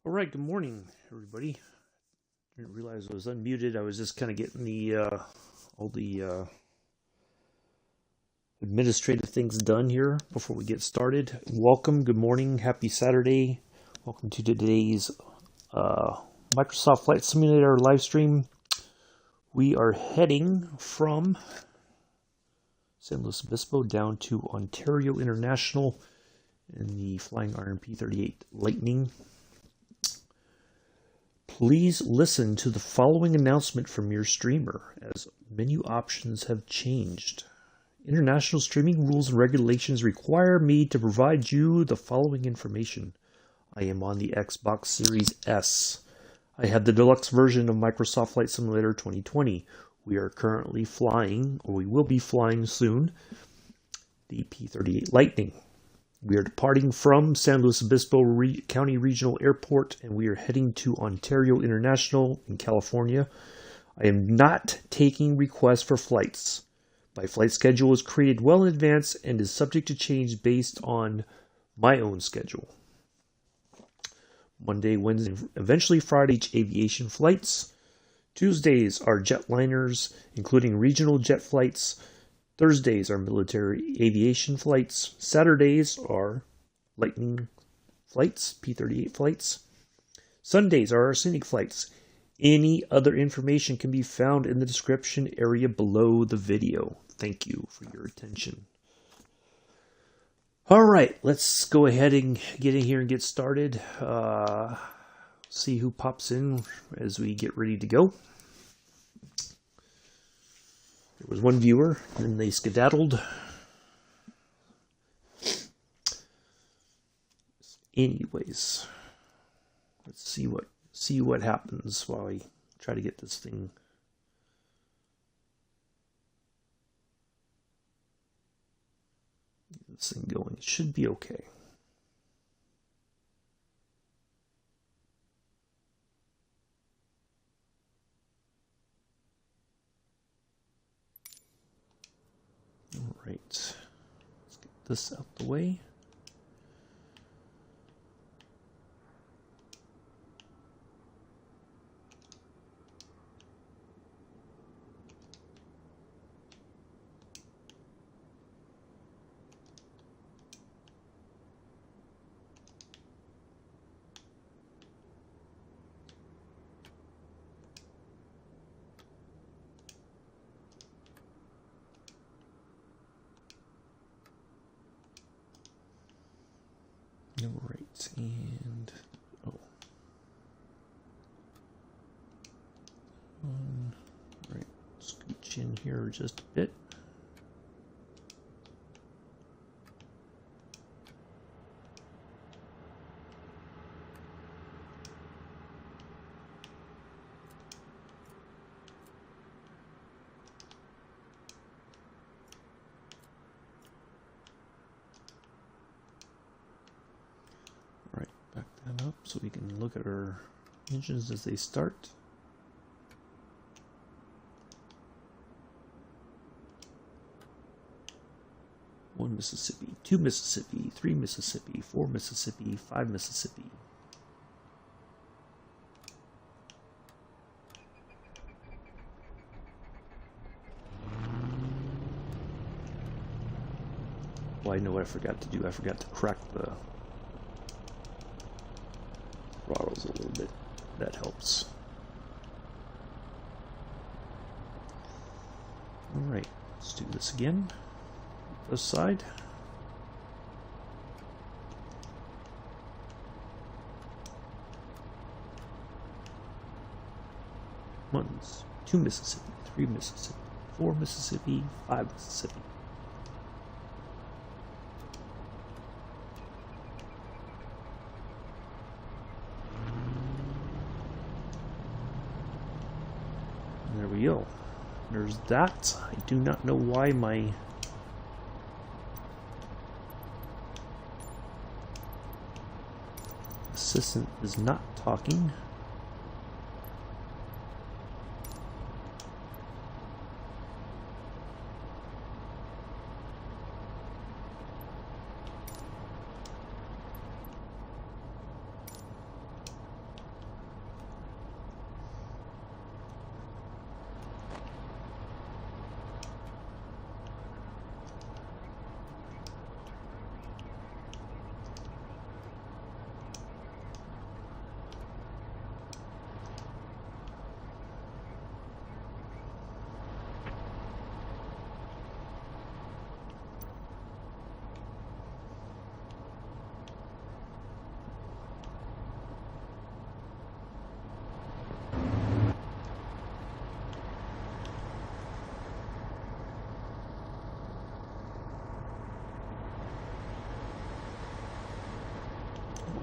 All right, good morning, everybody. Didn't realize I was unmuted. I was just kind of getting the all the administrative things done here before we get started. Welcome, good morning, happy Saturday. Welcome to today's Microsoft Flight Simulator live stream. We are heading from San Luis Obispo down to Ontario International in the Flying Iron P-38 Lightning. Please listen to the following announcement from your streamer, as menu options have changed. International streaming rules and regulations require me to provide you the following information. I am on the Xbox Series S. I have the deluxe version of Microsoft Flight Simulator 2020. We are currently flying, or we will be flying soon, the P-38 Lightning. We are departing from San Luis Obispo County Regional Airport, and we are heading to Ontario International in California. I am not taking requests for flights. My flight schedule is created well in advance and is subject to change based on my own schedule. Monday, Wednesday, and eventually Friday, aviation flights. Tuesdays are jetliners, including regional jet flights. Thursdays are military aviation flights. Saturdays are Lightning flights, P-38 flights. Sundays are our scenic flights. Any other information can be found in the description area below the video. Thank you for your attention. All right, let's go ahead and get in here and get started. See who pops in as we get ready to go. There was one viewer, and they skedaddled. Anyways, let's see what happens while I try to get this thing going. It should be okay. All right, let's get this out the way. All right, and all right, scooch in here just a bit. Up so we can look at our engines as they start. One Mississippi, 2 Mississippi, 3 Mississippi, 4 Mississippi, 5 Mississippi. Well, I know what I forgot to do. I forgot to crack the throttles a little bit. That helps. All right, let's do this again. This side. One's 2 Mississippi, 3 Mississippi, 4 Mississippi, 5 Mississippi. There we go. There's that. I do not know why my assistant is not talking.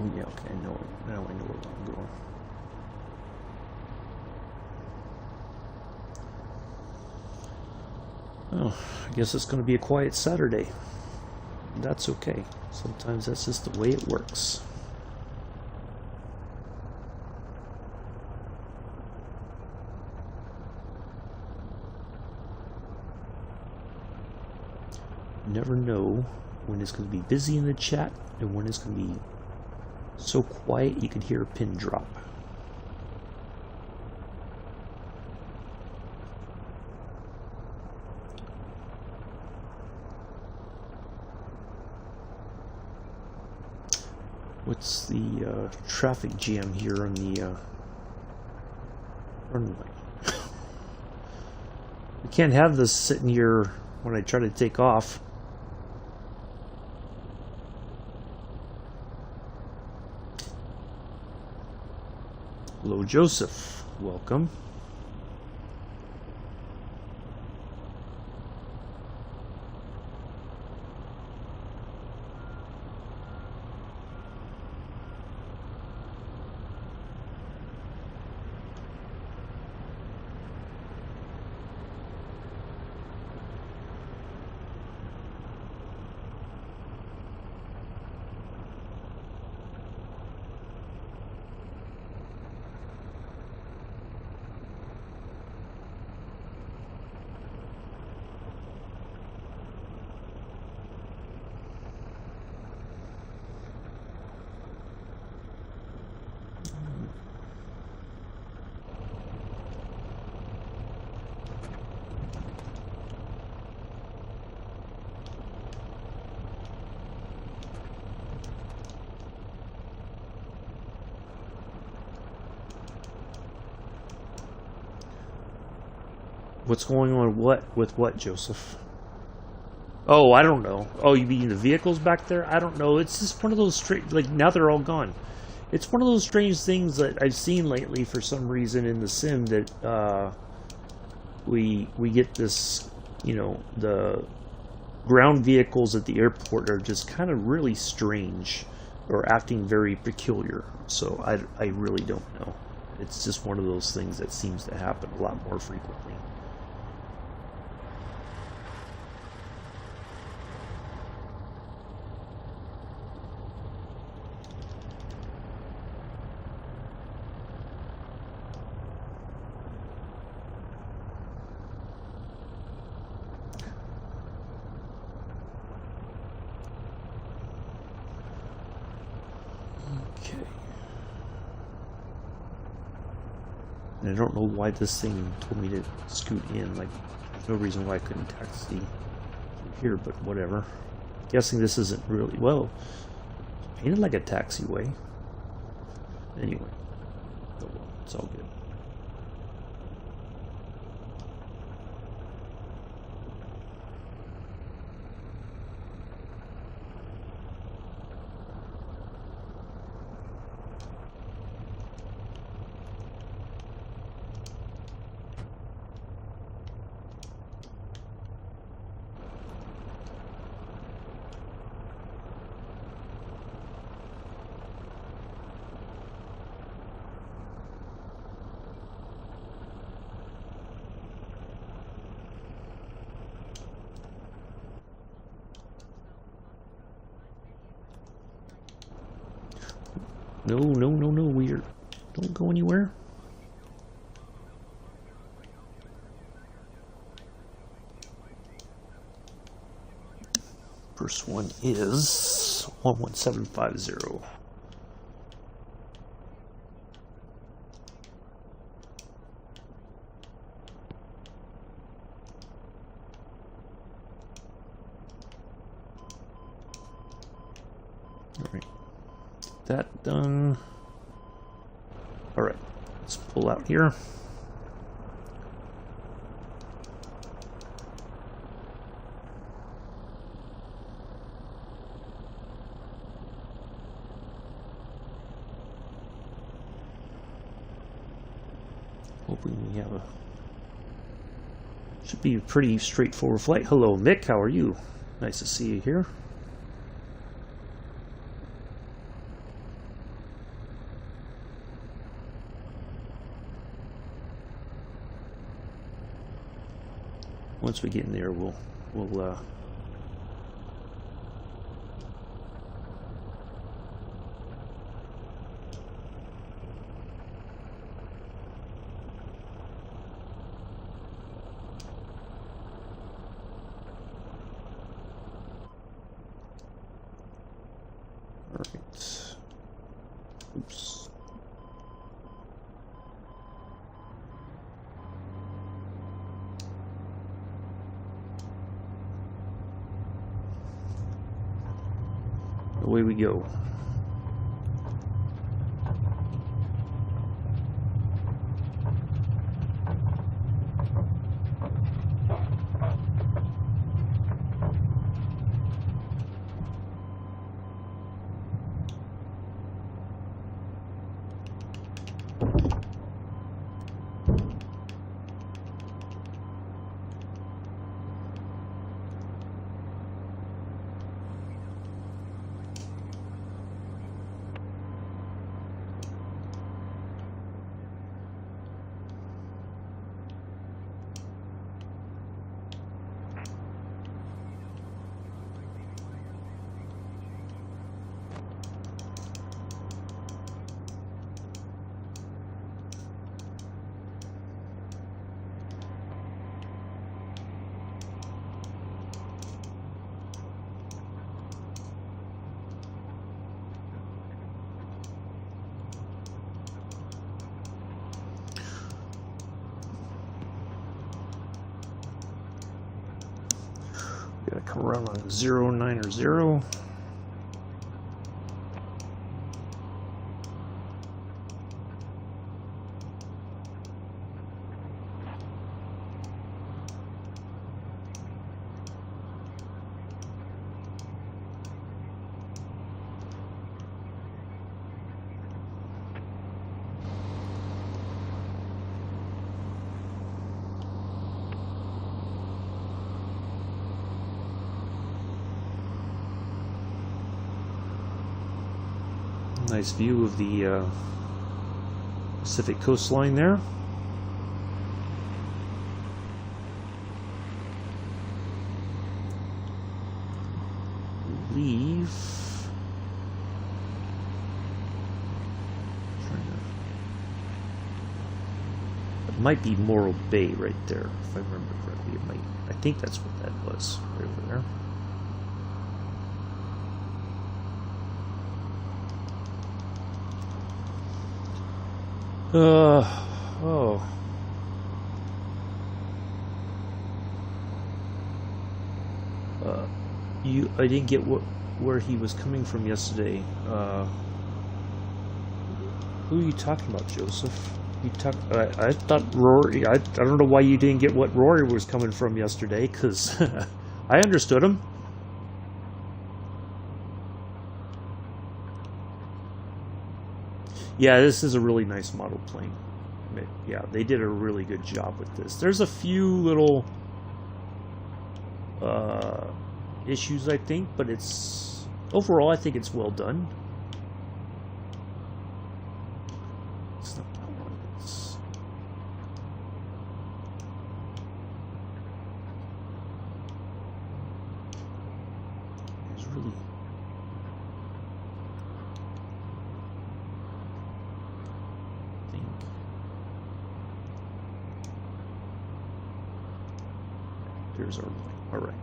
Oh yeah, okay, now I know where I'm going. Oh, I guess it's going to be a quiet Saturday. That's okay. Sometimes that's just the way it works. You never know when it's going to be busy in the chat and when it's going to be so quiet you can hear a pin drop. What's the traffic jam here on the runway? We can't have this sitting here when I try to take off. Hello, Joseph. Welcome. What's going on with what, Joseph? Oh, I don't know. Oh, you mean the vehicles back there? I don't know. It's just one of those strange, like, now they're all gone. It's one of those strange things that I've seen lately for some reason in the sim that we get this, you know, the ground vehicles at the airport are just kind of really strange or acting very peculiar. So I really don't know. It's just one of those things that seems to happen a lot more frequently. And I don't know why this thing told me to scoot in. Like, there's no reason why I couldn't taxi through here, but whatever. Guessing this isn't really, well, it's painted like a taxiway. Anyway, oh well, it's all good. No, weird. Don't go anywhere. First one is 11750. Alright. That done. Alright, let's pull out here. Hoping we have a, should be a pretty straightforward flight. Hello Mick, how are you? Nice to see you here. Once we get in there, we'll Alright. Oops. Away we go. Gotta come around on 090. Nice view of the Pacific coastline there. Leave. It might be Morro Bay right there, if I remember correctly. It might. I think that's what that was, right over there. Oh. I didn't get where he was coming from yesterday. Who are you talking about, Joseph? I thought Rory. I don't know why you didn't get what Rory was coming from yesterday, because I understood him. Yeah, this is a really nice model plane. Yeah, they did a really good job with this. There's a few little issues, I think, but it's overall, I think it's well done. It's not that one. It's really. There's our line. All right.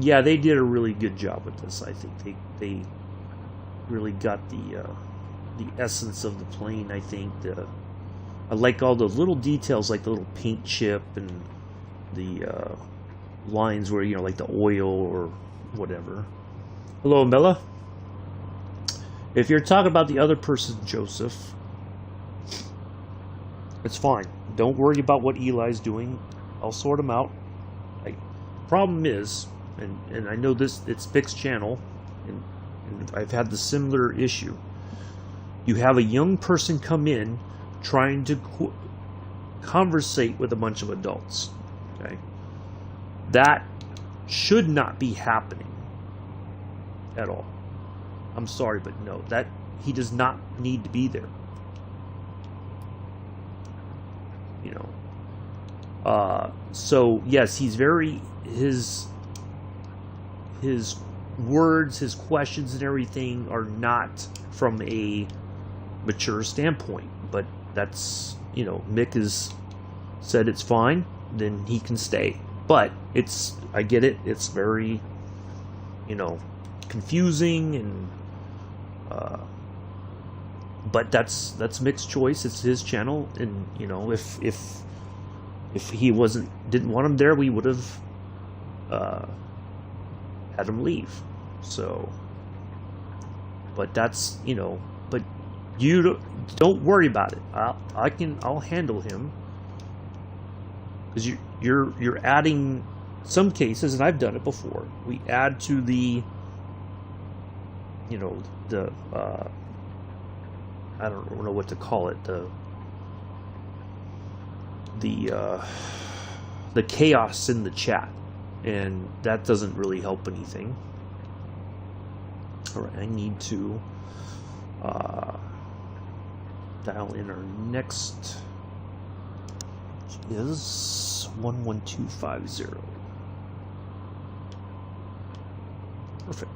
Yeah, they did a really good job with this. I think they really got the essence of the plane. I think I like all the little details, like the little paint chip and the lines where, you know, like the oil or whatever. Hello, Mela. If you're talking about the other person, Joseph, it's fine. Don't worry about what Eli's doing. I'll sort him out. Problem is, and I know this, it's Pick's channel, and I've had the similar issue. You have a young person come in trying to conversate with a bunch of adults. Okay, that should not be happening at all. I'm sorry, but no, that he does not need to be there. you know. So yes, he's very his words, his questions and everything are not from a mature standpoint, but that's, you know, Mick has said it's fine, then he can stay. But it's, I get it, it's very, you know, confusing, and but that's Mick's choice. It's his channel, and you know, if he didn't want him there, we would have had him leave. So, but that's, you know, but you don't worry about it. I'll handle him, because you're adding some cases, and I've done it before. We add to the, you know, the I don't know what to call it, the chaos in the chat, and that doesn't really help anything. All right, I need to dial in our next, which is 11250. Perfect.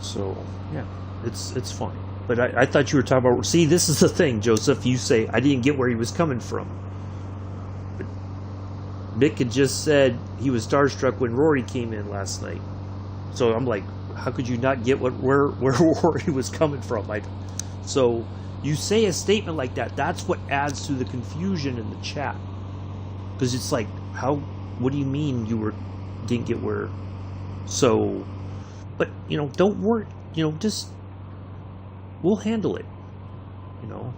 So yeah, it's fine. But I thought you were talking about. See, this is the thing, Joseph. You say I didn't get where he was coming from. But Mick had just said he was starstruck when Rory came in last night. So I'm like, how could you not get where Rory was coming from? So you say a statement like that. That's what adds to the confusion in the chat. Because it's like, what do you mean you didn't get where? So, but you know, don't worry. You know, just we'll handle it. You know.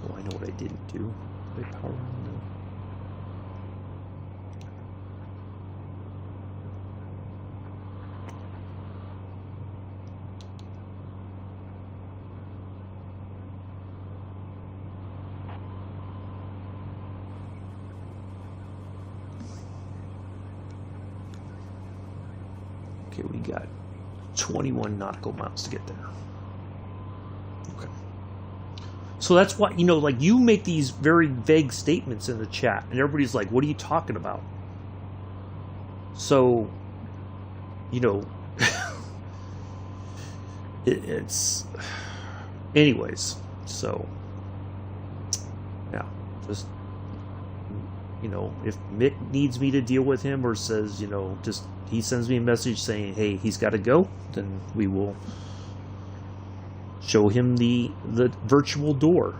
Oh, I know what I didn't do. Did I power on? No. Okay, we got 21 nautical miles to get there. Okay. So that's why, you know, like, you make these very vague statements in the chat, and everybody's like, what are you talking about? So, you know, it's... Anyways, so, yeah, just, you know, if Mick needs me to deal with him, or says, you know, just... he sends me a message saying, hey, he's got to go, then we will show him the virtual door.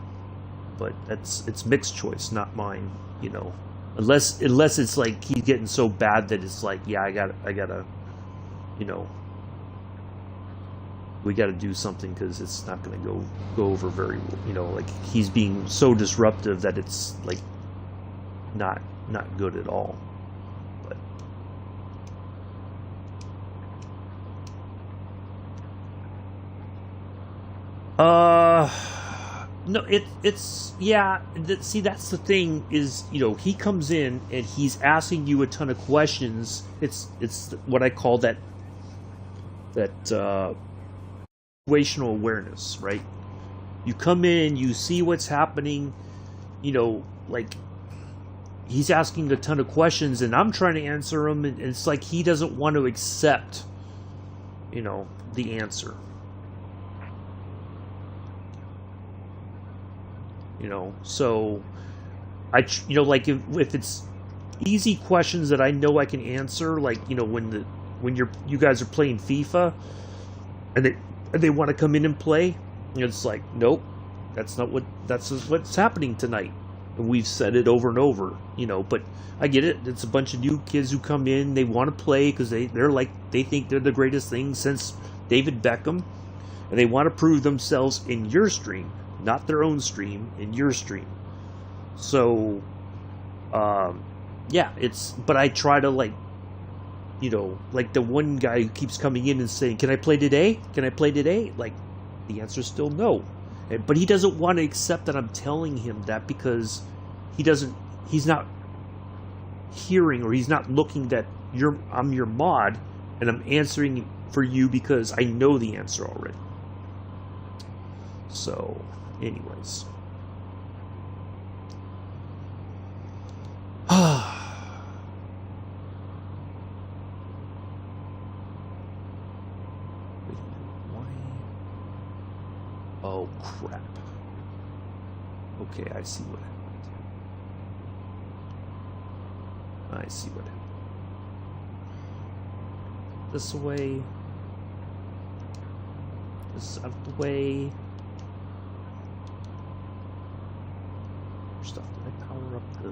But it's Mick's choice, not mine, you know. Unless it's like he's getting so bad that it's like, yeah, I gotta, you know, we gotta do something, because it's not gonna go over very, you know, like he's being so disruptive that it's like not good at all. No, it's yeah. See, that's the thing, is, you know, he comes in and he's asking you a ton of questions. It's what I call that situational awareness, right? You come in, you see what's happening, you know, like he's asking a ton of questions, and I'm trying to answer them, and it's like he doesn't want to accept, you know, the answer. You know, so you know, like if it's easy questions that I know I can answer, like, you know, when you guys are playing FIFA, and they want to come in and play, you know, it's like, nope, that's what's happening tonight. And we've said it over and over, you know. But I get it. It's a bunch of new kids who come in. They want to play because they think they're the greatest thing since David Beckham, and they want to prove themselves in your stream. Not their own stream, in your stream. So, yeah, but I try to, like, you know, like the one guy who keeps coming in and saying, can I play today? Can I play today? Like, the answer's still no. But he doesn't want to accept that I'm telling him that, because he hearing, or he's not looking that I'm your mod and I'm answering for you because I know the answer already. So, anyways. Oh, crap. Okay, I see what happened. I see what happened. This way. This out of the way. Stuff. Did I power up the...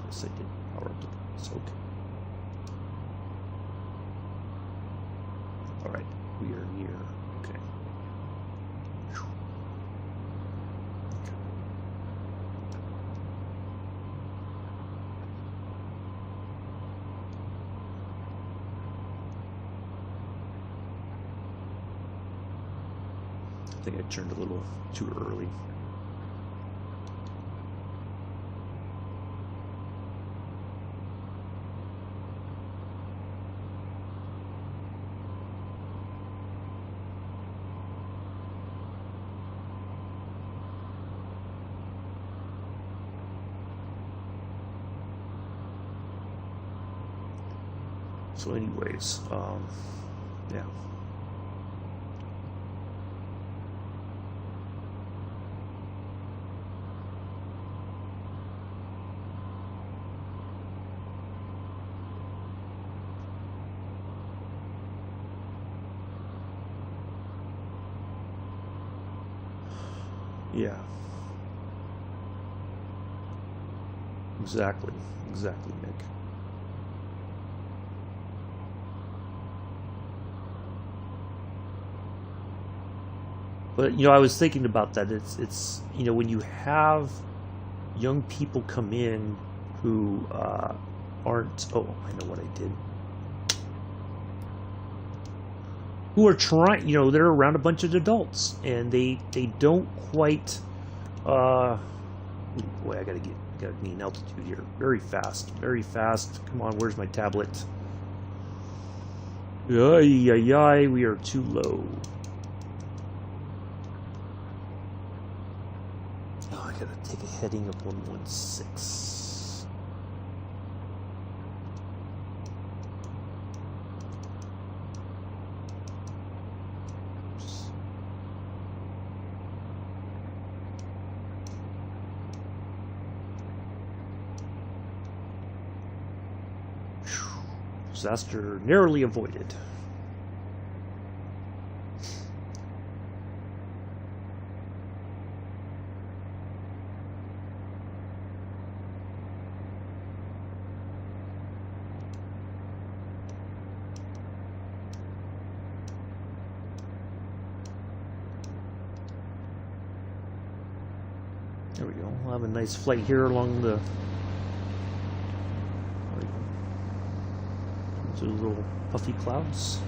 Yes, I did power up the brakes. Okay. Alright, we are near. Okay. Okay. I think I turned a little too early. So anyways, yeah. Yeah. Exactly, Nick. But, you know, I was thinking about that. It's you know, when you have young people come in who aren't... Oh, I know what I did. Who are trying, you know, they're around a bunch of adults, and they don't quite... boy, I gotta gain altitude here. Very fast, very fast. Come on, where's my tablet? Ay, ay, ay, we are too low. Oh, I gotta take a heading of 116. Disaster narrowly avoided. There we go. We'll have a nice flight here along the... little puffy clouds.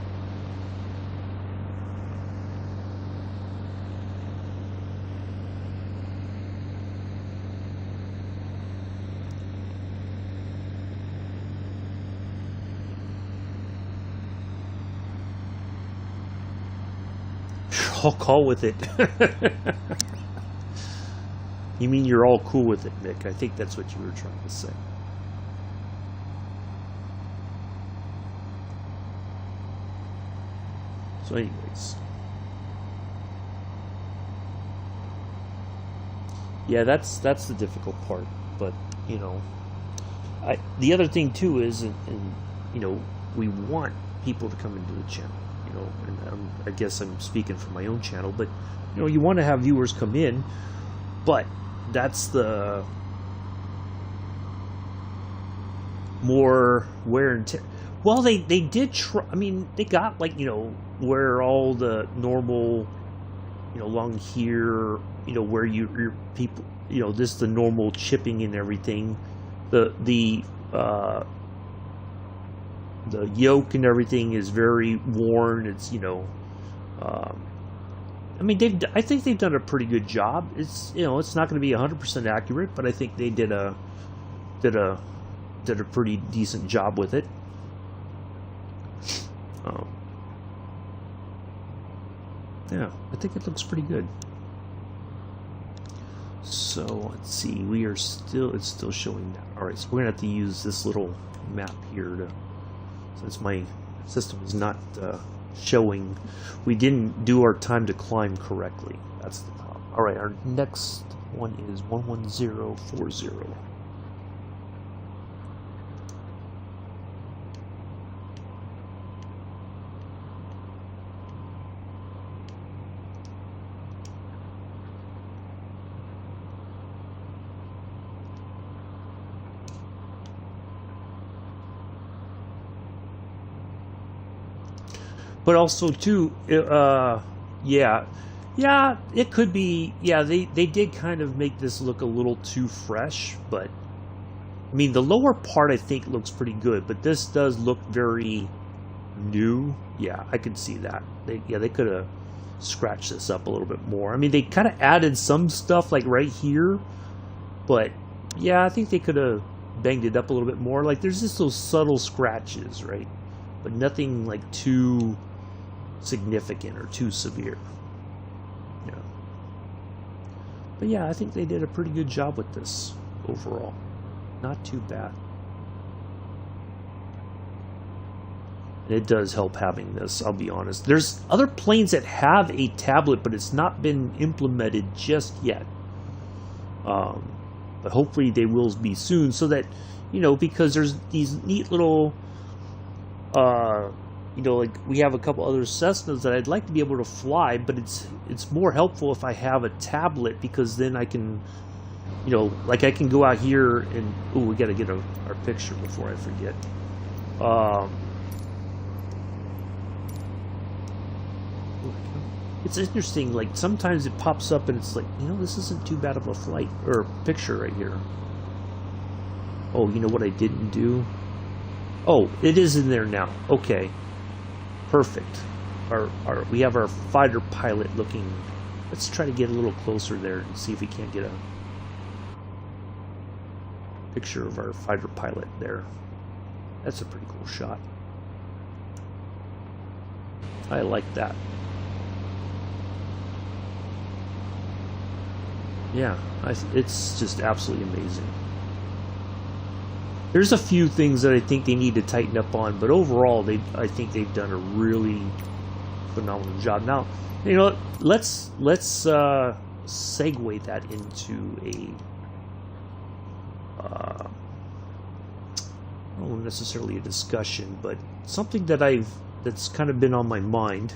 I'll call with it. You mean you're all cool with it, Nick? I think that's what you were trying to say. So anyways, yeah, that's the difficult part. But you know, the other thing too is, and you know, we want people to come into the channel. You know, and I guess I'm speaking for my own channel, but you know, you want to have viewers come in, but that's the more wear and tear. Well, they did try. I mean, they got, like, you know, where all the normal, you know, along here, you know, where your people, you know, this the normal chipping and everything, the yoke and everything is very worn. It's, you know, I mean, I think they've done a pretty good job. It's, you know, it's not going to be 100% accurate, but I think they did a pretty decent job with it. Yeah, I think it looks pretty good. So let's see, it's still showing that. All right, so we're gonna have to use this little map here to, since my system is not showing, we didn't do our time to climb correctly. That's the problem. All right, our next one is 11040. But also too, yeah, it could be. Yeah, they did kind of make this look a little too fresh. But I mean, the lower part I think looks pretty good, but this does look very new. Yeah, I could see that. They could have scratched this up a little bit more. I mean, they kind of added some stuff like right here, but yeah, I think they could have banged it up a little bit more. Like there's just those subtle scratches, right? But nothing like too significant or too severe. Yeah. But yeah, I think they did a pretty good job with this overall. Not too bad. And it does help having this, I'll be honest. There's other planes that have a tablet, but it's not been implemented just yet. But hopefully they will be soon, so that, you know, because there's these neat little you know, like we have a couple other Cessnas that I'd like to be able to fly, but it's more helpful if I have a tablet, because then I can, you know, like I can go out here and, oh, we got to get our picture before I forget. It's interesting, like sometimes it pops up and it's like, you know, this isn't too bad of a flight or picture right here. Oh, you know what I didn't do? Oh, it is in there now. Okay. Perfect. We have our fighter pilot looking. Let's try to get a little closer there and see if we can't get a picture of our fighter pilot there. That's a pretty cool shot. I like that. Yeah, it's just absolutely amazing. There's a few things that I think they need to tighten up on, but overall, I think they've done a really phenomenal job. Now, you know, let's segue that into not necessarily a discussion, but something that that's kind of been on my mind.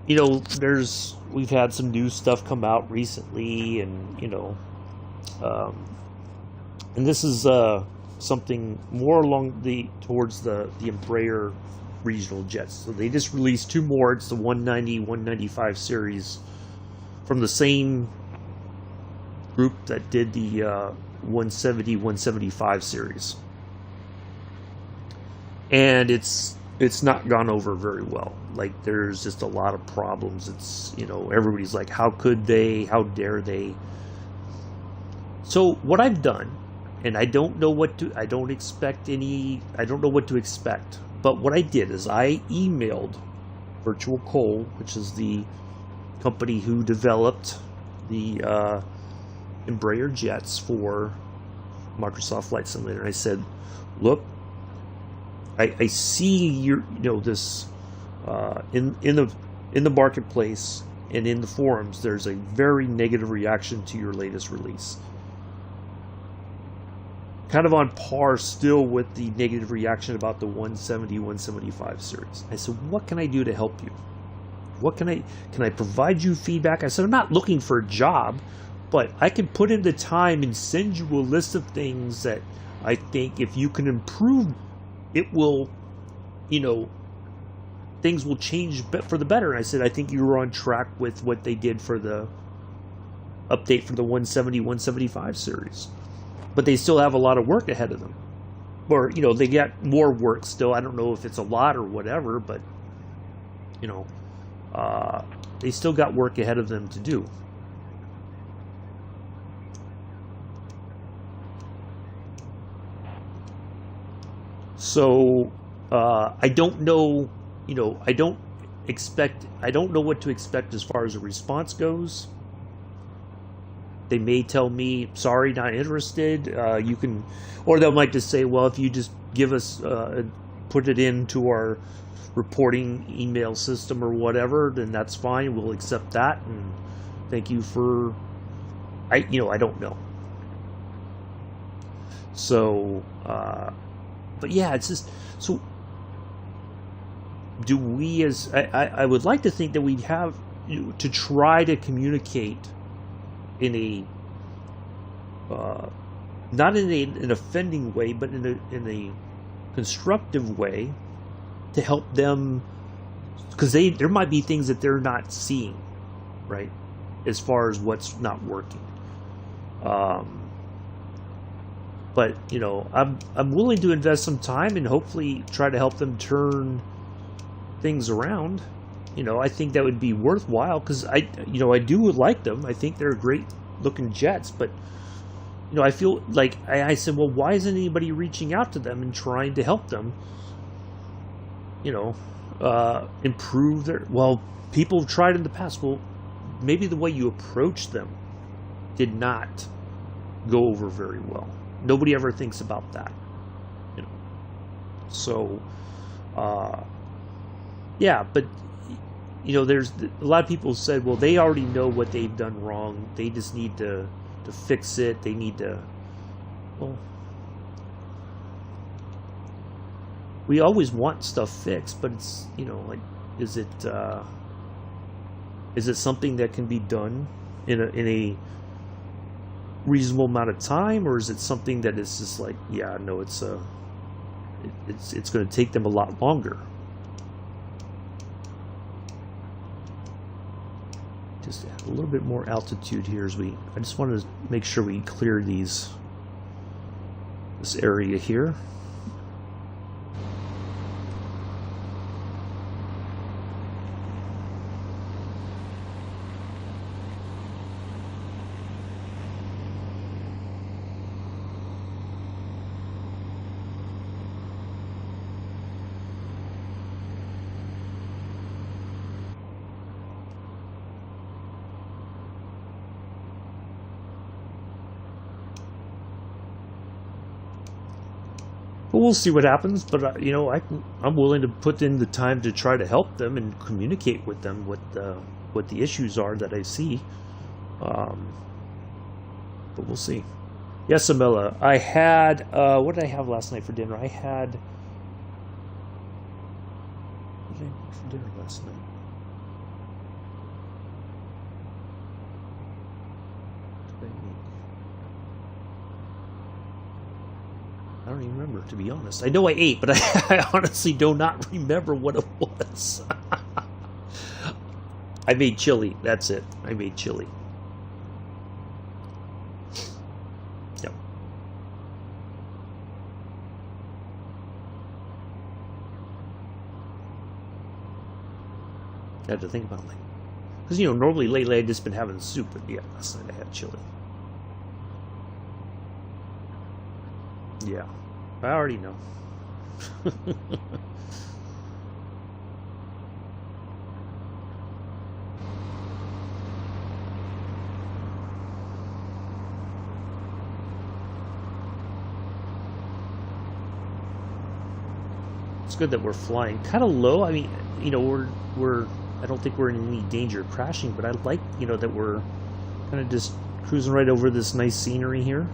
You know, we've had some new stuff come out recently, and you know. And this is something more along towards the Embraer regional jets. So they just released two more. It's the 190, 195 series from the same group that did the 170, 175 series. And it's not gone over very well. Like there's just a lot of problems. It's, you know, everybody's like, how could they? How dare they? So what I've done, and I don't know what to expect, but what I did is I emailed Virtual Coal, which is the company who developed the Embraer jets for Microsoft Flight Simulator, and I said, look, I see this in the marketplace and in the forums, there's a very negative reaction to your latest release. Kind of on par still with the negative reaction about the 170, 175 series. I said, what can I do to help you? What can I provide you feedback? I said, I'm not looking for a job, but I can put in the time and send you a list of things that I think if you can improve, it will, you know, things will change for the better. And I said, I think you were on track with what they did for the update for the 170, 175 series. But they still have a lot of work ahead of them. Or, you know, they got more work still. I don't know if it's a lot or whatever, but you know, they still got work ahead of them to do. So I don't know, you know, I don't know what to expect as far as a response goes. They may tell me, sorry, not interested. You can, or they might just say, well, if you just give us, put it into our reporting email system or whatever, then that's fine. We'll accept that, and thank you for, I don't know. So, but yeah, it's just, so do we, as I would like to think that we'd have, to try to communicate in a not in an offending way, but in a constructive way, to help them, because there might be things that they're not seeing, right, as far as what's not working. But you know, I'm willing to invest some time and hopefully try to help them turn things around. You know, I think that would be worthwhile, because I do like them. I think they're great looking jets, but you know, I feel like I said, well, why isn't anybody reaching out to them and trying to help them? You know, improve their. Well, people have tried in the past. Well, maybe the way you approach them did not go over very well. Nobody ever thinks about that, you know. So, yeah, but you know, there's a lot of people said, well, they already know what they've done wrong. They just need to fix it. They need to. Well, we always want stuff fixed, but it's, you know, like, is it something that can be done in a reasonable amount of time, or is it something that is just like, yeah, no, it's going to take them a lot longer? Just add a little bit more altitude here as I just want to make sure we clear this area here. But we'll see what happens. But you know, I'm willing to put in the time to try to help them and communicate with them what the issues are that I see. But we'll see. Yes, Amela, I had what did I have last night for dinner? What did I have for dinner last night? I don't even remember, to be honest. I know I ate, but I honestly do not remember what it was. I made chili. That's it. I made chili. Yep. I had to think about, like, because, you know, normally lately I've just been having soup, but yeah, last night I had chili. Yeah, I already know. It's good that we're flying kind of low. I mean, you know, we're I don't think we're in any danger of crashing, but I like, you know, that we're kind of just cruising right over this nice scenery here.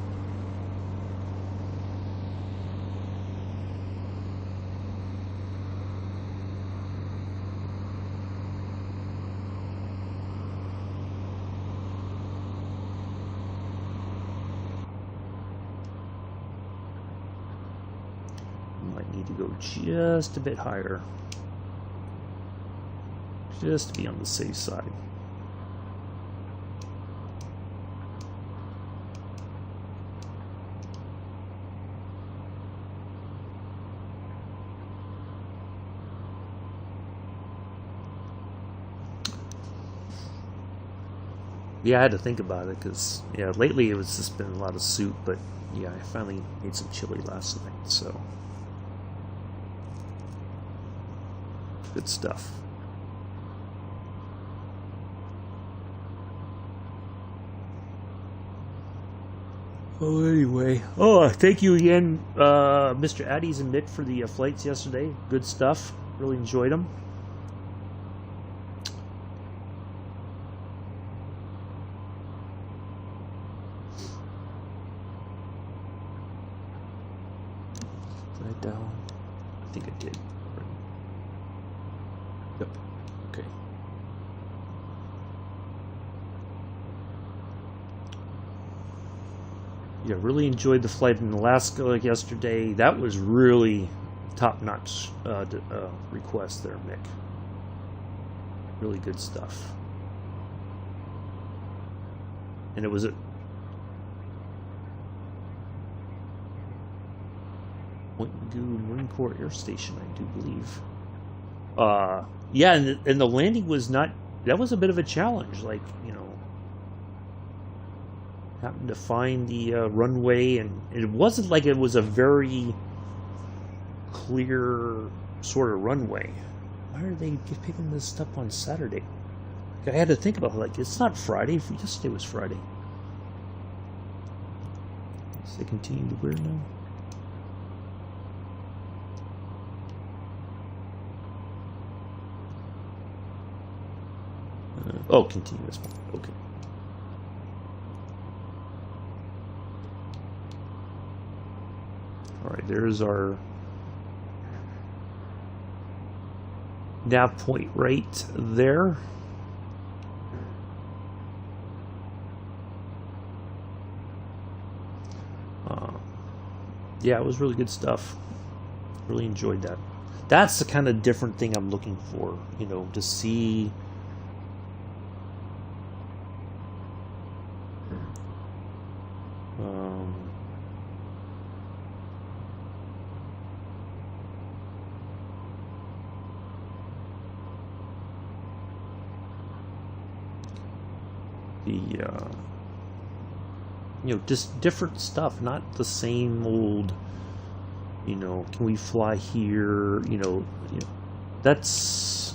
Might need to go just a bit higher, just to be on the safe side. Yeah, I had to think about it because, yeah, lately it was just been a lot of soup, but yeah, I finally made some chili last night, so good stuff. Oh, anyway. Oh, thank you again, Mr. Addies and Mick, for the flights yesterday. Good stuff. Really enjoyed them. Did I down? I think I did. Yep. Okay. Yeah, really enjoyed the flight in Alaska yesterday. That was really top-notch request there, Mick. Really good stuff. And it was at Point Mugu Marine Corps Air Station, I do believe. Yeah, and the landing was not... That was a bit of a challenge, like, you know, happened to find the runway, and it wasn't like it was a very clear sort of runway. Why are they picking this up on Saturday? I had to think about it, like, it's not Friday. Yesterday was Friday. Does they continue to wear now? Oh, continuous one. Okay. All right, there's our nav point right there. Yeah, it was really good stuff. Really enjoyed that. That's the kind of different thing I'm looking for, you know, to see. You know, just different stuff, not the same old, you know, can we fly here, you know, that's,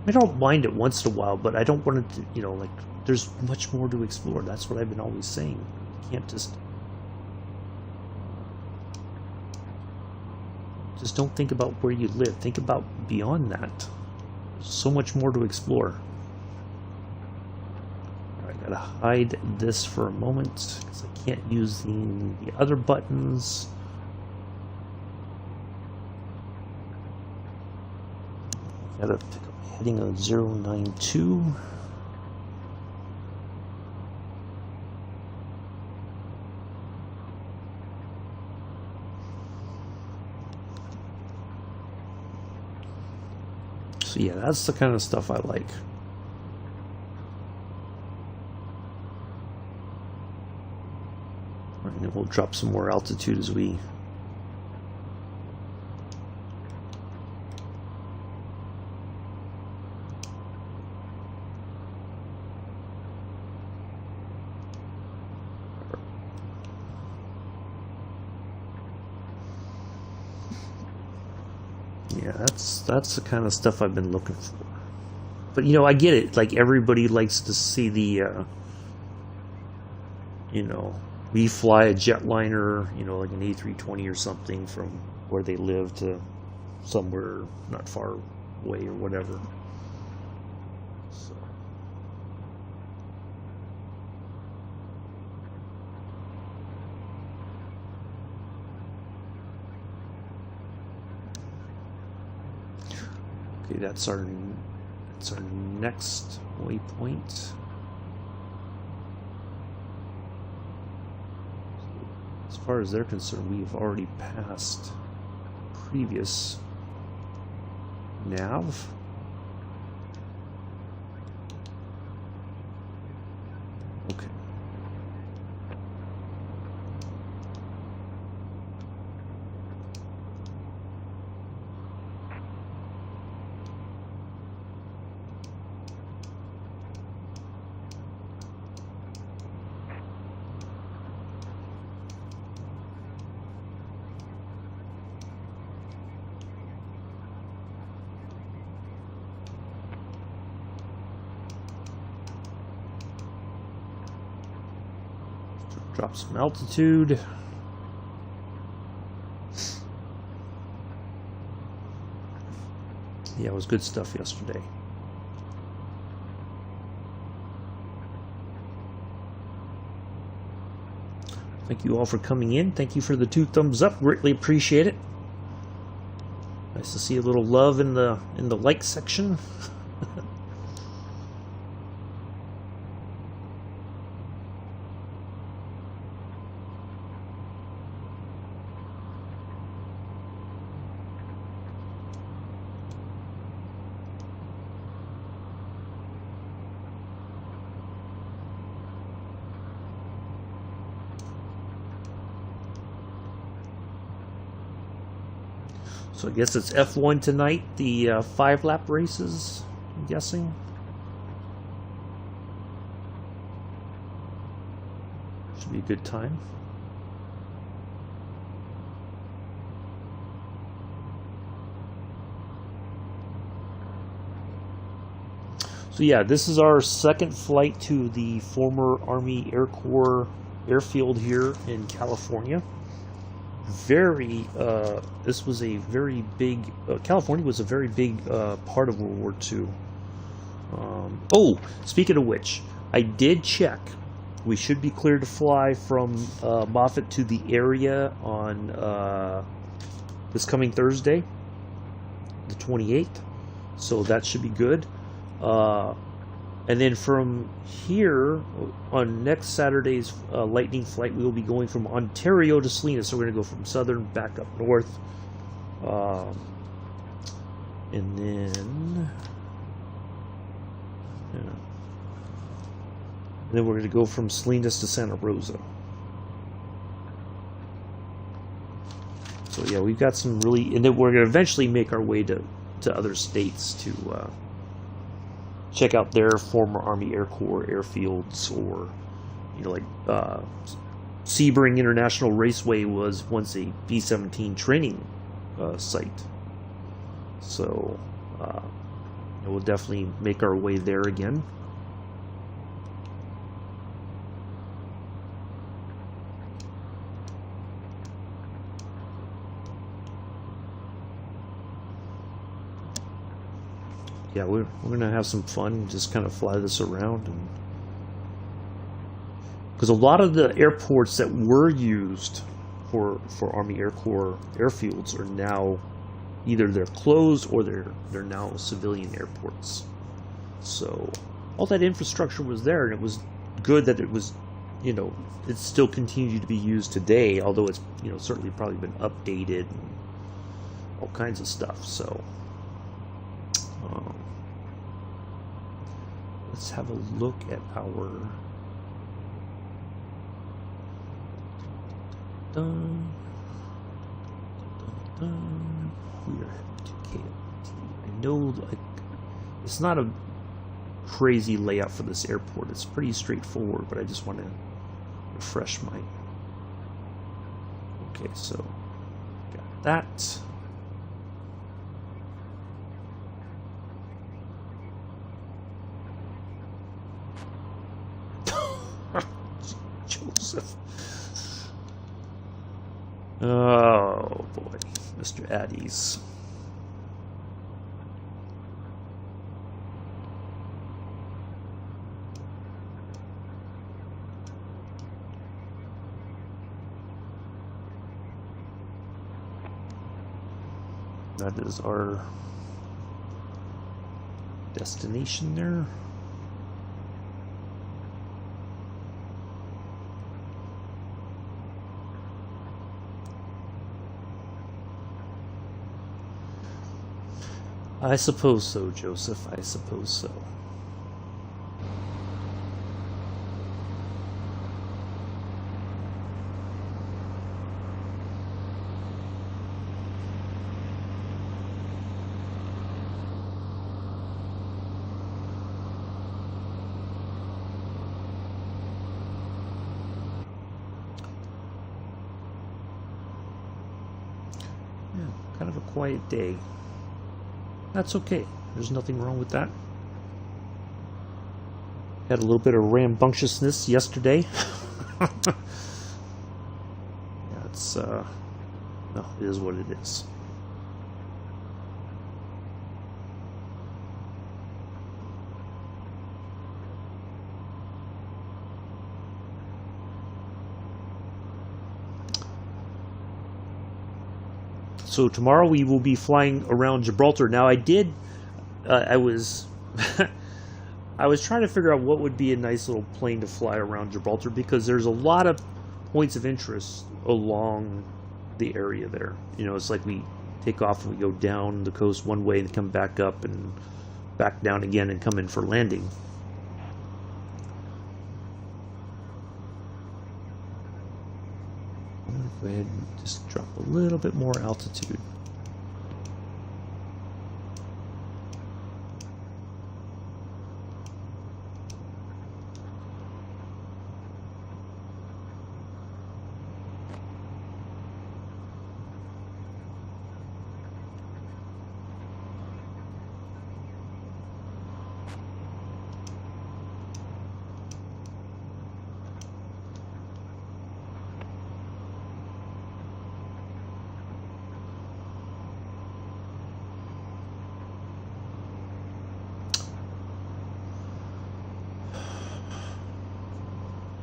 I don't mind it once in a while, but I don't want it to, you know, like, there's much more to explore. That's what I've been always saying. You can't just don't think about where you live. Think about beyond that. There's so much more to explore. Gotta hide this for a moment because I can't use the other buttons. Gotta pick up heading on 092. So yeah, that's the kind of stuff I like. And we'll drop some more altitude as we yeah, that's the kind of stuff I've been looking for. But you know, I get it, like everybody likes to see the you know, we fly a jetliner, you know, like an A320 or something from where they live to somewhere not far away or whatever. So. Okay, that's our next waypoint. As far as they're concerned, we've already passed previous nav. Okay. Drop some altitude. Yeah, it was good stuff yesterday. Thank you all for coming in. Thank you for the 2 thumbs up. Greatly appreciate it. Nice to see a little love in the like section. So I guess it's F1 tonight, the 5-lap races, I'm guessing. Should be a good time. So yeah, this is our second flight to the former Army Air Corps airfield here in California. This was a very big, California was a very big part of World War II. Oh, speaking of which, I did check. We should be cleared to fly from Moffett to the area on this coming Thursday, the 28th. So that should be good. And then from here, on next Saturday's Lightning flight, we will be going from Ontario to Salinas. So we're going to go from southern back up north. And then... yeah. And then we're going to go from Salinas to Santa Rosa. So yeah, we've got some really... And then we're going to eventually make our way to other states to... check out their former Army Air Corps airfields, or, you know, like Sebring International Raceway was once a B-17 training site. So we'll definitely make our way there again. Yeah, we're gonna have some fun, just kind of fly this around, and because a lot of the airports that were used for Army Air Corps airfields are now either they're closed or they're now civilian airports. So all that infrastructure was there, and it was good that it was, you know, it's still continued to be used today, although it's, you know, certainly probably been updated and all kinds of stuff. So let's have a look at our we're heading to KLT. I know, like, it's not a crazy layout for this airport. It's pretty straightforward, but I just want to refresh my... Okay, so got that. Joseph. Oh boy, Mr. Addies. That is our destination there. I suppose so, Joseph. I suppose so. Yeah, kind of a quiet day. That's okay. There's nothing wrong with that. Had a little bit of rambunctiousness yesterday. it's, no, it is what it is. So tomorrow we will be flying around Gibraltar. Now I was I was trying to figure out what would be a nice little plane to fly around Gibraltar, because there's a lot of points of interest along the area there. You know, it's like we take off and we go down the coast one way and come back up and back down again and come in for landing. Go ahead and just drop a little bit more altitude.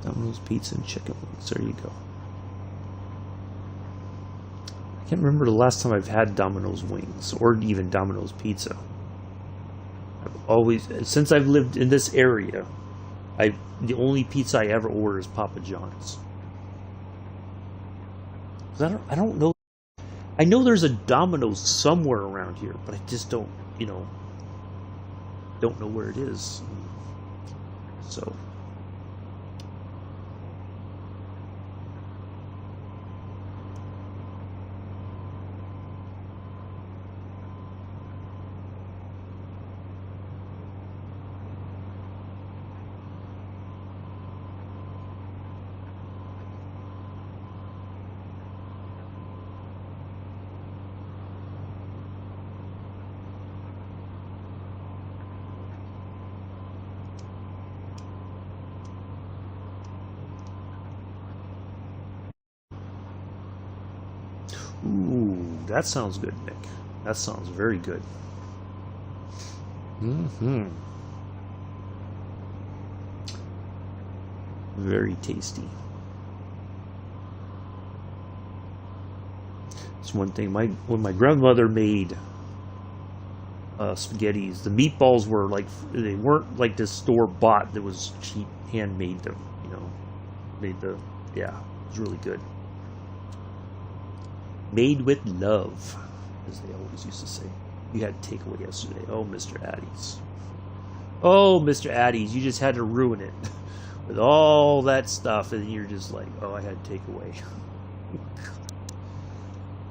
Domino's Pizza and chicken wings. There you go. I can't remember the last time I've had Domino's wings or even Domino's Pizza. I've always, since I've lived in this area, the only pizza I ever order is Papa John's. I don't know. I know there's a Domino's somewhere around here, but I just don't know where it is. So. Ooh, that sounds good, Nick. That sounds very good. Very tasty. It's one thing. When my grandmother made spaghettis, the meatballs were they weren't like this store bought that was cheap, handmade them. Yeah, it was really good. Made with love, as they always used to say. You had takeaway yesterday. Oh, Mr. Addies. Oh, Mr. Addies, you just had to ruin it with all that stuff, and you're just like, oh, I had takeaway.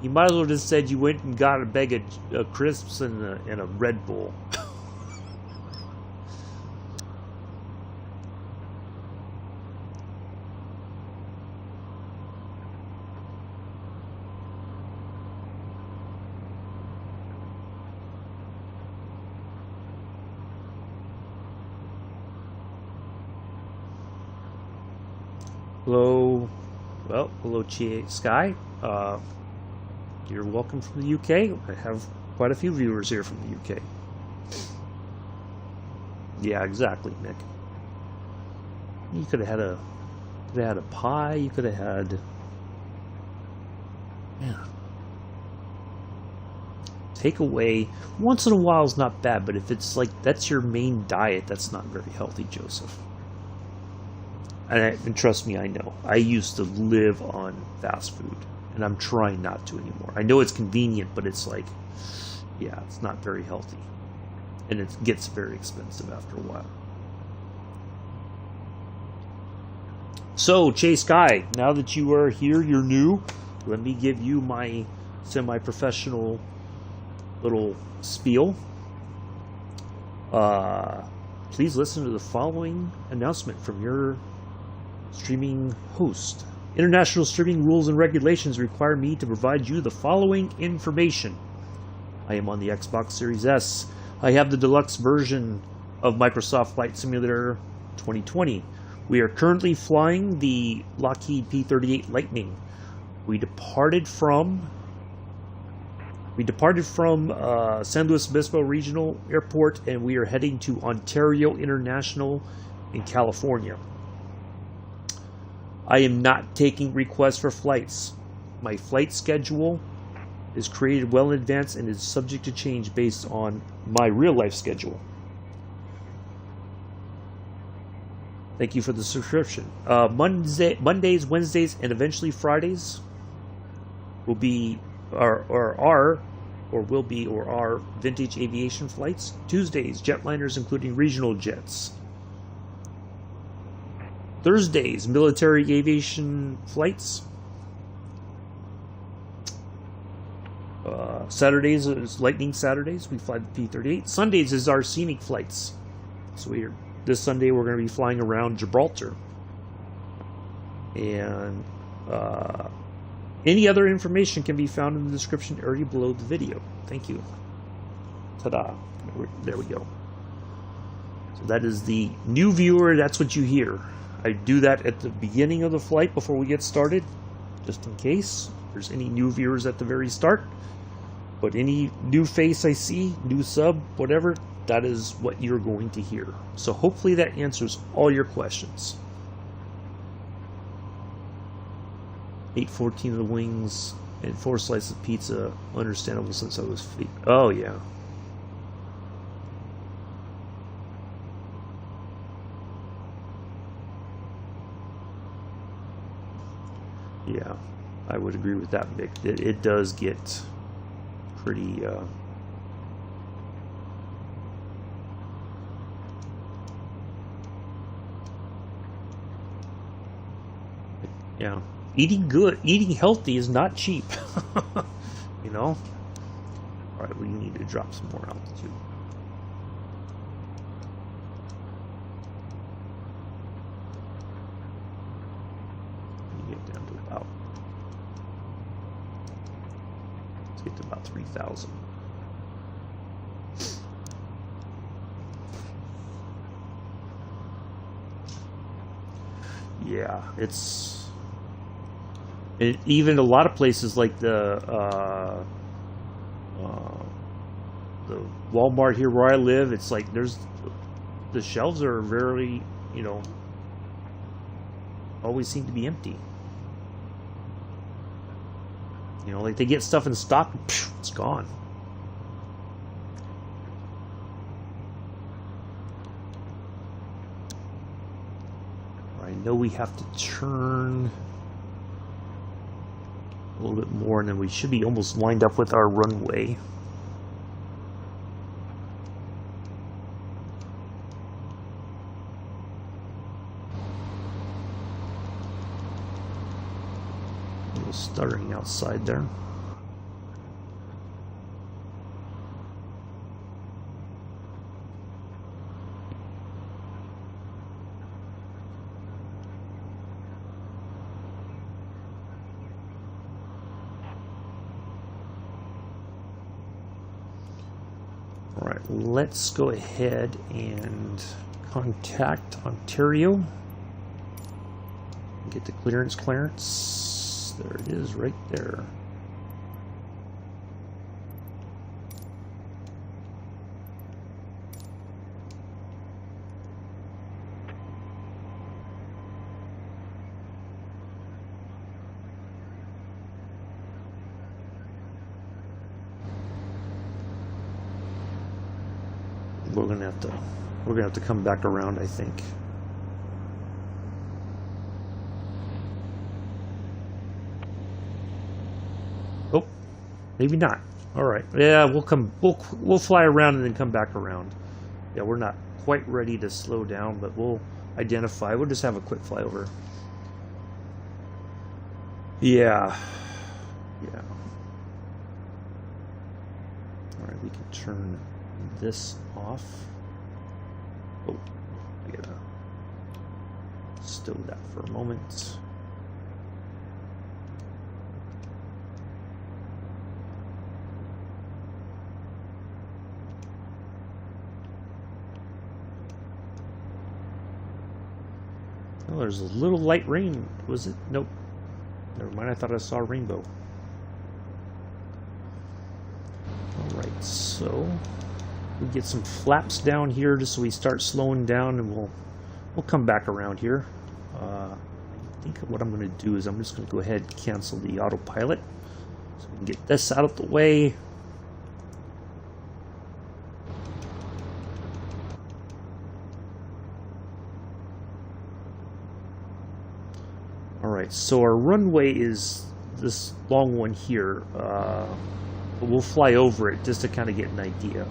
You might as well just said you went and got a bag of crisps and a Red Bull. Hello, hello Sky. You're welcome from the UK. I have quite a few viewers here from the UK. Yeah, exactly, Nick. You could have had a pie. You could have had, yeah. Takeaway once in a while is not bad, but if it's like that's your main diet, that's not very healthy, Joseph. And trust me, I know. I used to live on fast food, and I'm trying not to anymore. I know it's convenient, but it's like, yeah, it's not very healthy. And it gets very expensive after a while. So, Chase Guy, now that you are here, you're new, let me give you my semi-professional little spiel. Please listen to the following announcement from your streaming host. International streaming rules and regulations require me to provide you the following information. I am on the Xbox Series S. I have the deluxe version of Microsoft Flight Simulator 2020. We are currently flying the Lockheed P-38 Lightning. We departed from San Luis Obispo Regional Airport, and we are heading to Ontario International in California. I am not taking requests for flights. My flight schedule is created well in advance and is subject to change based on my real life schedule. Thank you for the subscription. Mondays, Wednesdays, and eventually Fridays will be are vintage aviation flights. Tuesdays, jetliners including regional jets. Thursdays, military aviation flights. Saturdays is Lightning Saturdays. We fly the P-38. Sundays is our scenic flights. So this Sunday we're going to be flying around Gibraltar. And any other information can be found in the description area below the video. Thank you. Ta-da. There we go. So that is the new viewer. That's what you hear. I do that at the beginning of the flight before we get started, just in case there's any new viewers at the very start. But any new face I see, new sub, whatever, that is what you're going to hear. So hopefully that answers all your questions. 814 of the wings and 4 slices of pizza. Understandable since I was feet. Oh yeah. Yeah, I would agree with that, Vic. It does get pretty yeah. Eating healthy is not cheap. You know? Alright, we need to drop some more altitude. You get down to about, let's get to about 3,000. Yeah, even a lot of places like the Walmart here where I live, it's like the shelves are very, always seem to be empty. Like they get stuff in stock, and phew, it's gone. I know we have to turn a little bit more, and then we should be almost lined up with our runway. A little stuttering outside there. Alright, let's go ahead and contact Ontario. Get the clearance. There it is, right there. We're gonna have to come back around, I think. Oh, maybe not. All right. Yeah, we'll fly around and then come back around. Yeah, we're not quite ready to slow down, but we'll identify. We'll just have a quick flyover. Yeah. Yeah. All right, we can turn this off. Oh, I gotta stow that for a moment. Oh, there's a little light rain. Was it? Nope. Never mind, I thought I saw a rainbow. Alright, so we get some flaps down here just so we start slowing down, and we'll come back around here. I think what I'm going to do is I'm just going to go ahead and cancel the autopilot so we can get this out of the way. Alright, so our runway is this long one here. But we'll fly over it just to kind of get an idea.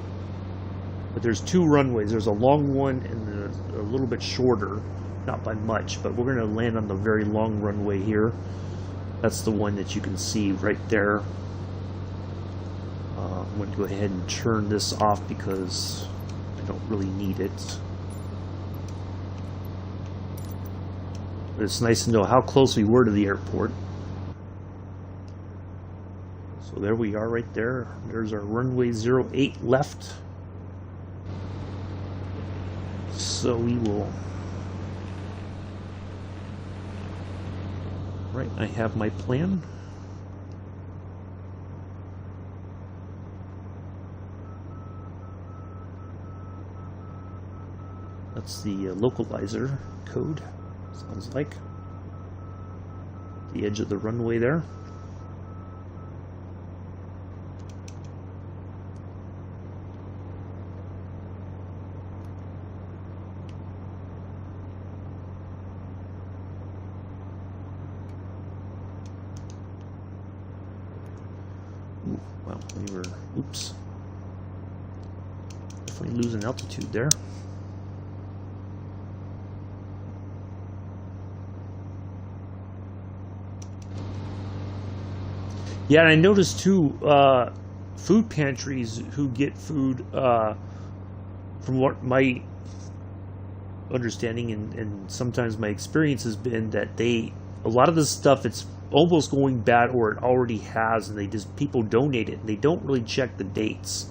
But there's two runways. There's a long one and a little bit shorter, not by much, but we're going to land on the very long runway here. That's the one that you can see right there. I'm going to go ahead and turn this off because I don't really need it. But it's nice to know how close we were to the airport. So there we are right there. There's our runway 08 left. So we will... Right, I have my plan. That's the localizer code, sounds like. The edge of the runway there. Well, we were, oops, definitely losing altitude there. Yeah, and I noticed too, food pantries who get food, from what my understanding and sometimes my experience has been that a lot of this stuff, it's almost going bad or it already has, and people donate it and they don't really check the dates,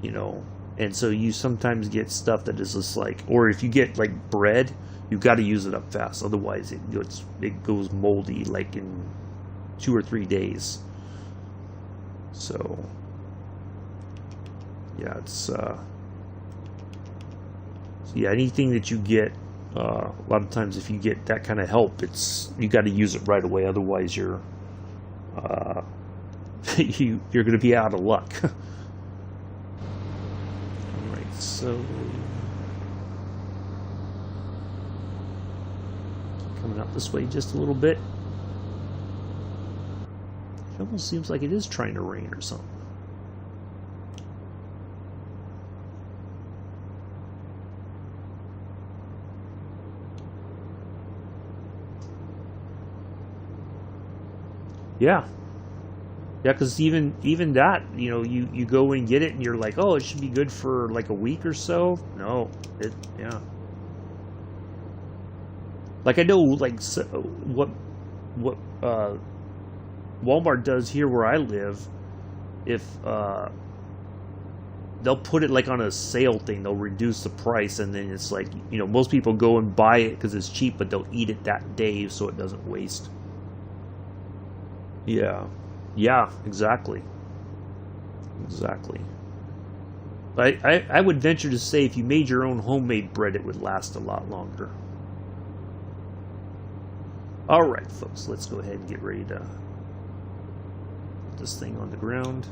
you know, and so you sometimes get stuff that is just like, or if you get like bread, you got to use it up fast, otherwise it goes moldy like in 2 or 3 days. So yeah, it's so yeah, anything that you get, a lot of times if you get that kind of help, you got to use it right away, otherwise you're you're going to be out of luck. Alright, so coming up this way just a little bit. It almost seems like it is trying to rain or something. Yeah, because even that, you know, you go and get it and you're like, oh, it should be good for like a week or so. No, yeah. Like I know, like what Walmart does here where I live, if they'll put it like on a sale thing, they'll reduce the price, and then it's like, you know, most people go and buy it because it's cheap, but they'll eat it that day so it doesn't waste. Yeah, exactly. But I would venture to say if you made your own homemade bread, it would last a lot longer. Alright, folks, let's go ahead and get ready to put this thing on the ground.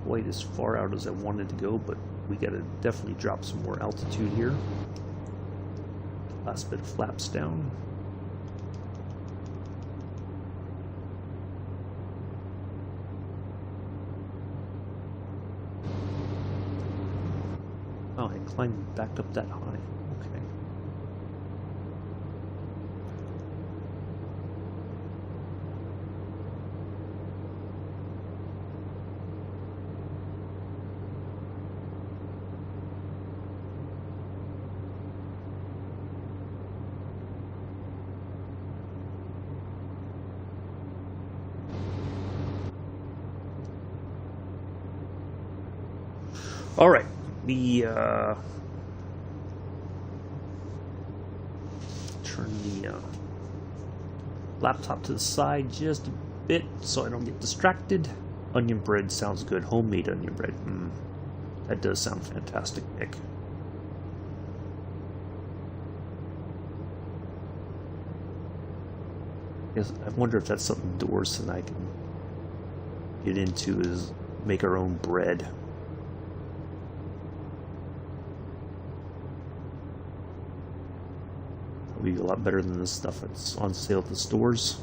Quite as far out as I wanted to go, but we got to definitely drop some more altitude here. Last bit of flaps down. Oh, I climbed back up that high. Okay. All right, the turn the laptop to the side just a bit so I don't get distracted. Onion bread sounds good. Homemade onion bread. That does sound fantastic, Nick. I wonder if that's something Doris and I can get into, is make our own bread. Probably a lot better than this stuff that's on sale at the stores.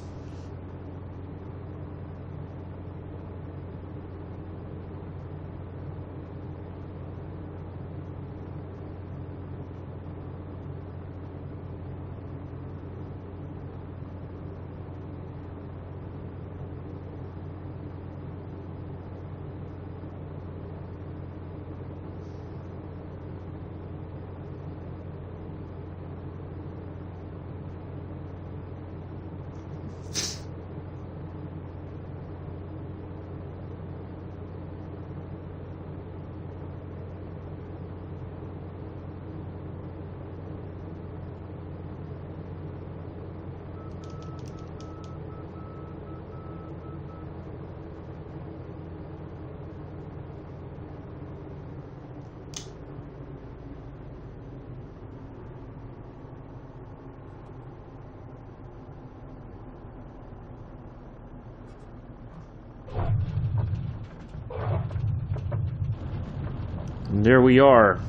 And there we are.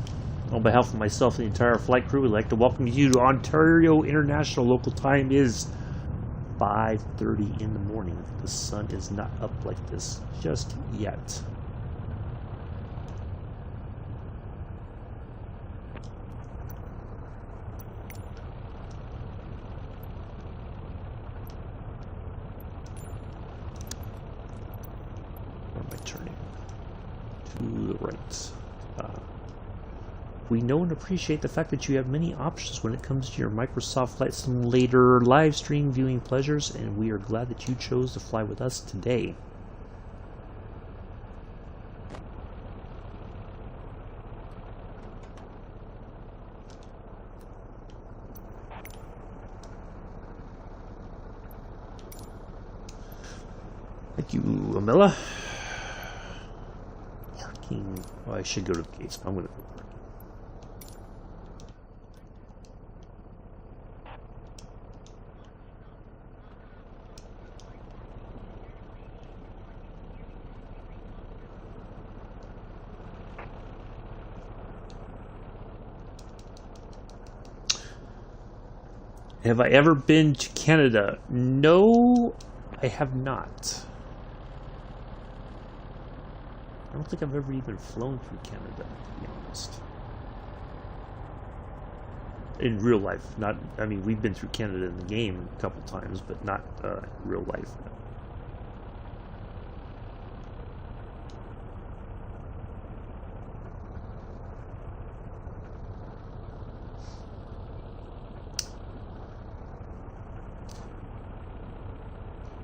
On behalf of myself and the entire flight crew, we'd like to welcome you to Ontario International. Local time is 5:30 in the morning. The sun is not up like this just yet. Where am I turning? To the right. We know and appreciate the fact that you have many options when it comes to your Microsoft Flight Simulator live stream viewing pleasures, and we are glad that you chose to fly with us today. Thank you, Amela. Parking. Oh, I should go to the gates. I'm going to go parking. Have I ever been to Canada? No, I have not. I don't think I've ever even flown through Canada, to be honest. In real life, not, I mean, we've been through Canada in the game a couple times, but not in real life.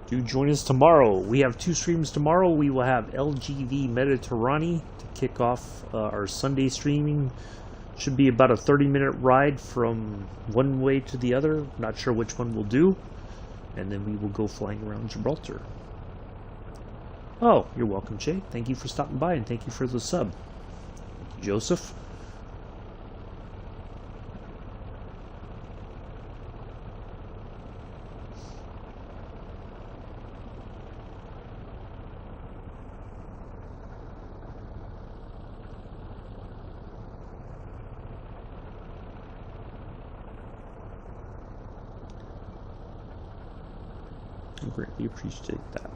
Do join us tomorrow. We have 2 streams tomorrow. We will have LGV Mediterranean to kick off our Sunday streaming. Should be about a 30-minute ride from one way to the other. Not sure which one we'll do. And then we will go flying around Gibraltar. Oh, you're welcome, Jay. Thank you for stopping by, and thank you for the sub. Thank you, Joseph. Greatly appreciate that.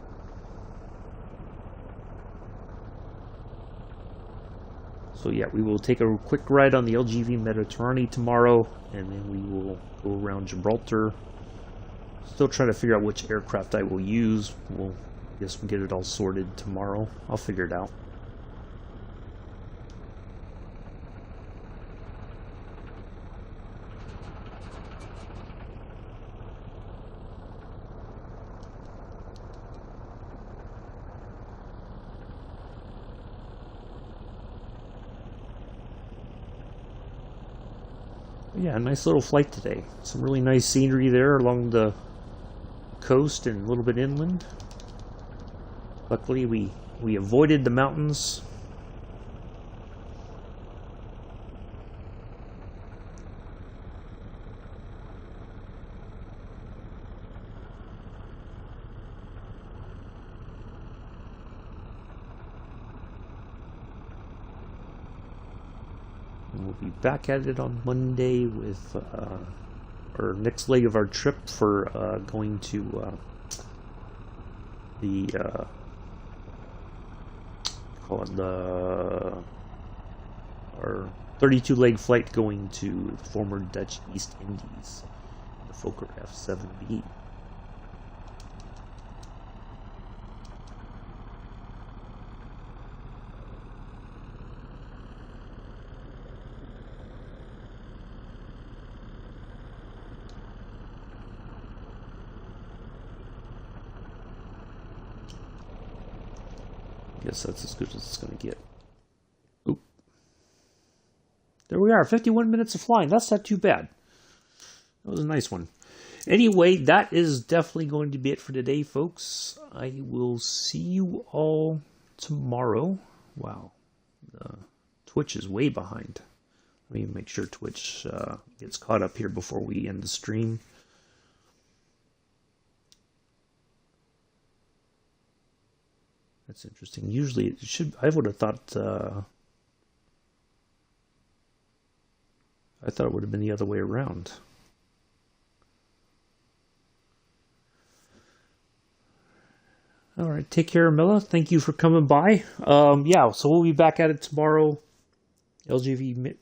So yeah, we will take a quick ride on the LGV Mediterranean tomorrow, and then we will go around Gibraltar. Still trying to figure out which aircraft I will use. We'll get it all sorted tomorrow. I'll figure it out. Yeah, nice little flight today. Some really nice scenery there along the coast and a little bit inland. Luckily, we avoided the mountains. We'll be back at it on Monday with our next leg of our trip for going to our 32-leg flight going to the former Dutch East Indies, the Fokker F.VIIb. Guess that's as good as it's going to get. Oop. There we are, 51 minutes of flying. That's not too bad. That was a nice one. Anyway, that is definitely going to be it for today, folks. I will see you all tomorrow. Wow. Twitch is way behind. Let me make sure Twitch gets caught up here before we end the stream. That's interesting. Usually it should, I would have thought, I thought it would have been the other way around. All right, take care, Milla. Thank you for coming by. Yeah, so we'll be back at it tomorrow. LGV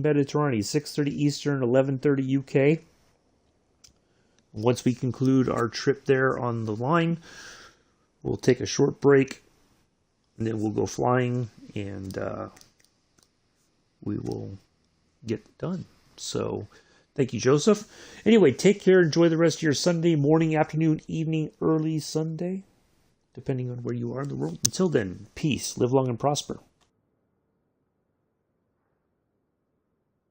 Mediterranean, 6:30 Eastern, 11:30 UK. Once we conclude our trip there on the line, we'll take a short break, and then we'll go flying, and we will get done. So, thank you, Joseph. Anyway, take care. Enjoy the rest of your Sunday, morning, afternoon, evening, early Sunday, depending on where you are in the world. Until then, peace. Live long and prosper.